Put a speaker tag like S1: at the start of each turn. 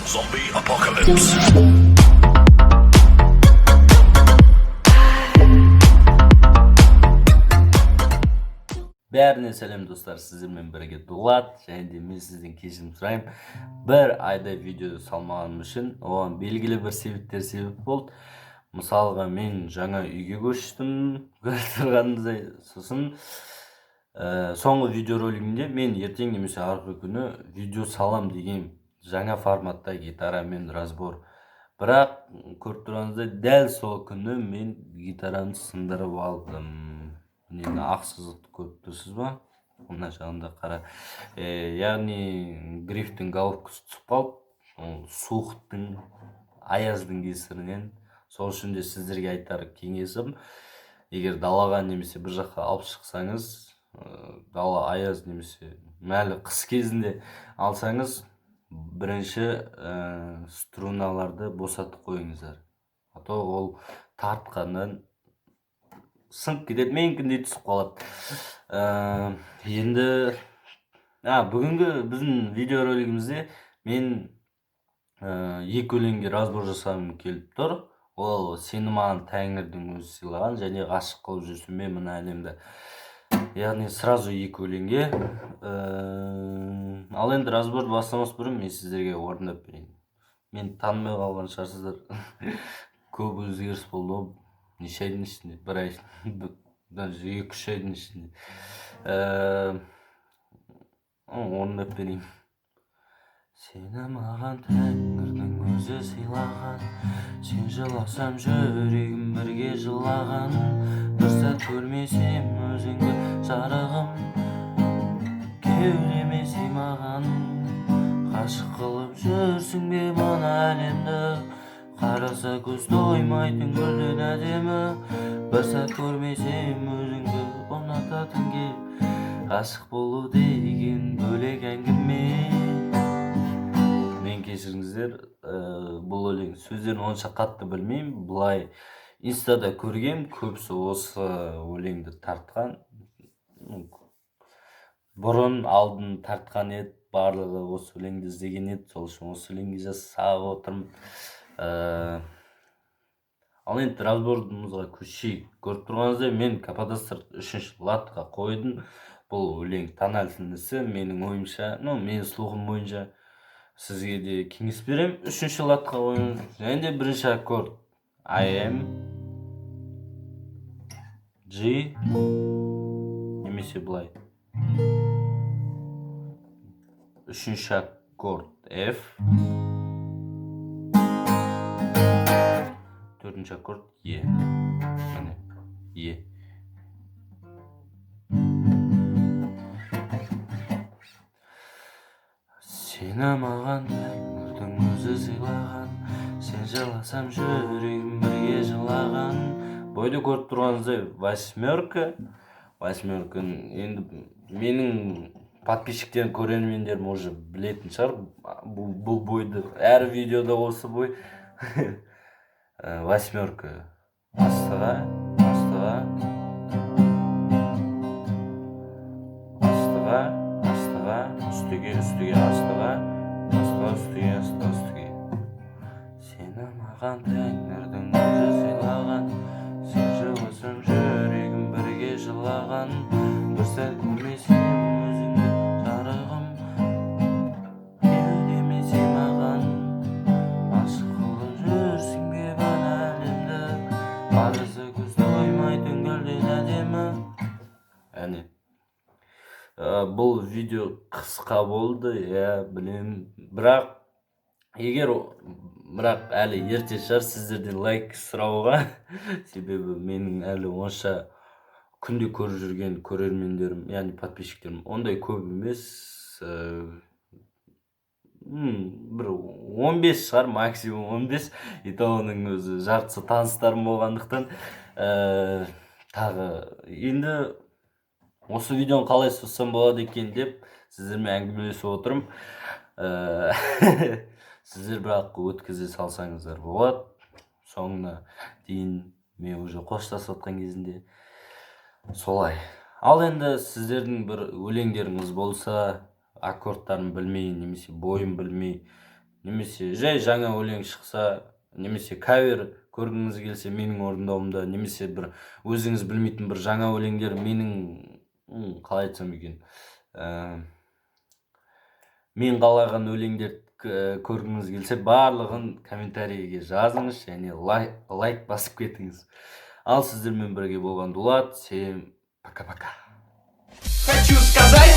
S1: Zombie apocalypse.
S2: Bәріне сәлем достар, сіздермен бірге Дулат, және де мен сізден кешірім сұраймын. Бір айда видео салмағаным үшін оған белгілі бір себеп болды. Мысалға мен жаңа үйге көштім, көріп сосын соңғы видеоролигімде мен ертең немесе арғы күні видео салам деген жаңа форматта гитарамен разбор. Бірақ көріп тұрғаныңыздай дәл сол күні мен гитарамды сындырып алдым. Мені ақсыздықты көріп тұрсыз ба? Мына жағында қара. Яғни грифтің головкасы түсіп қалып, суықтың, аяздың кесірінен. Сол үшін де сіздерге айтар кеңесім, егер далаға немесе бір жаққа алып шықсаңыз, дала аяз немесе мәлі қыс кезінде алсаңыз, бірінші струналарды босатып қойыңыздар. А то ол тартқаннан сынып кетеді, менікіндей түсіп қалады. Енді бүгінгі біздің видеоролигімізде мен екі өлеңге разбор жасағым келіп тұр. Ол сені маған Тәңірдің өзі сыйлаған, және ғашық қылып жүрсің бе мына әлемді. Яғни сразу екі өлеңге. Ал енді разборды бастамас бұрын мен сіздерге орындап берейін. Мен танымай қалған шығарсыздар. Көп өзгеріс болды. Неше айдың ішінде? Бір ай, даже 2-3 айдың ішінде. Орындап берейін. Сені маған Тәңірдің өзі сыйлаған, сен жыласам жүрегім бірге жылаған, бір сәт көрмесем өзіңді жарығым, кеудеме сыймаған, ғашық қылып жүрсің бе мына әлемді, қараса көз тоймайтын гүлден әдемі, бір сәт көрмесем өзіңді ұнататын кел, ғашық болу деген бөлек әңгіме. Мен кешіріңіздер, бұл өлең сөздерін онша қатты білмеймін, бұлай инстада көргем, көбісі осы өлеңді тартқан, бұрын алдын тартқан еді, барлығы осы өлеңді іздеген еді, сол үшін осы өлеңге жасап отырмын. Ал енді разборымызға көшейік. Көріп тұрғаныңыздай, мен Каподастр 3-ші латқа қойдым. Бұл өлең тональдісі, менің ойымша, менің слухым бойынша сізге де кеңес берем. 3-ші латқа қойыңыз. Және де бірінші аккорд I am, G, немесе былай. 3-ші аккорд F, 4-ші аккорд E. Міне, E. Сені маған Тәңірдің өзі сыйлаған, сен жыласам жүрегім бірге жылаған. Бойды көріп тұрғаныңыздай 8. Енді менің подписчиктерім, көрермендерім уже білетін шығар. Бұл бойды әр видеода осы бой. 8. Астыға, астыға, астыға, астыға, үстіге, үстіге, астыға, астыға, үстіге, астыға, үстіге. Сені маған Тәңірдің өзі сыйлаған, сен жыласам жүрегім бірге жылаған, бір сәт көрмесем өзіңді жарығым, кеудеме сыймаған, ғашық қылып жүрсің бе мына әлемді, қарасы көз тоймайтын гүлден әдемі. Әне, бұл видео қысқа болды, білем, бірақ әлі ерте шығар сіздерден лайк сұрауға, себебі менің әлі онша күнде көріп жүрген көрермендерім, яғни подписчиктерім ондай көп емес, бір 15 шығар, максимум 15, ето оның өзі жартысы таныстарым болғандықтан. Тағы енді осы видеоны қалай соссам болады екен деп сіздермен әңгімелесіп отырмын. Сіздер бірақ өткізе салсаңыздар болады. Соңына дейін мен уже қоштасып отқан кезінде солай. Ал енді сіздердің бір өлеңдеріңіз болса, аккордтарын білмей немесе бойын білмей немесе жай жаңа өлең шықса, немесе кавер көргіңіз келсе менің орындауымда, немесе бір өзіңіз білмейтін бір жаңа өлеңдер менің қалай айтсам екен, мен қалаған өлеңдер көргіңіз келсе, барлығын комментарийге жазыңыз және лайк басып кетіңіз. Ал сіздермен бірге болған Дулат. Всем пока-пока.
S1: Хочу сказать